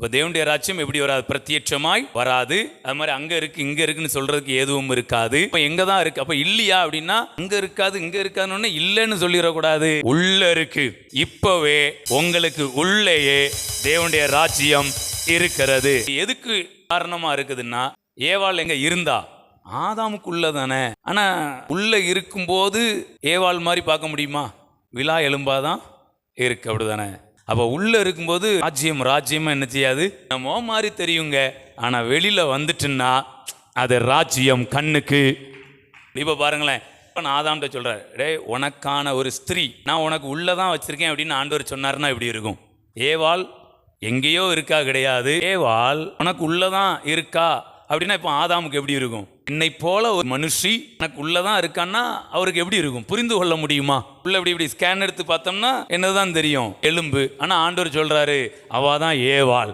இப்போ தேவனுடைய ராஜ்யம் எப்படி வராது? பிரத்யட்சமாய் வராது. அது மாதிரி அங்க இருக்கு இங்க இருக்குன்னு சொல்றதுக்கு எதுவும் இருக்காது. இப்போ எங்க தான் இருக்கு? அப்ப இல்லையா அப்படின்னா அங்க இருக்காது இங்க இருக்காதுன்னு இல்லைன்னு சொல்லிடக்கூடாது. உள்ள இருக்கு. இப்பவே உங்களுக்கு உள்ளேயே தேவனுடைய ராஜ்யம் இருக்கிறது. எதுக்கு காரணமா இருக்குதுன்னா, ஏவாள் எங்க இருந்தா? ஆதாமுக்குள்ள தானே. ஆனா உள்ள இருக்கும்போது ஏவாள் மாதிரி பார்க்க முடியுமா? விழா எலும்பாதான் இருக்கு, அப்படிதானே? அப்ப உள்ள இருக்கும்போது ராஜ்யம் என்ன செய்யாது? நம்ம மாதிரி தெரியுங்க. ஆனா வெளியில வந்துட்டுன்னா அது ராஜ்யம் கண்ணுக்கு. இப்ப பாருங்களேன், நான் ஆதாம்கிட்ட சொல்றேன், டேய் உனக்கான ஒரு ஸ்திரீ நான் உனக்கு உள்ளதான் வச்சிருக்கேன் அப்படின்னு ஆண்டவர் சொன்னாருன்னா எப்படி இருக்கும்? ஏவாள் எங்கேயோ இருக்கா கிடையாது, ஏவாள் உனக்கு உள்ளதான் இருக்கா அப்படின்னா இப்போ ஆதாமுக்கு எப்படி இருக்கும்? என்னை போல ஒரு மனுஷி எனக்கு உள்ளதான் இருக்கான்னா அவருக்கு எப்படி இருக்கும்? புரிந்து கொள்ள முடியுமா? உள்ள இப்படி ஸ்கேன் எடுத்து பார்த்தோம்னா என்னதான் தெரியும்? எலும்பு. ஆனா ஆண்டவர் சொல்றாரு, அவ தான் ஏவாள்.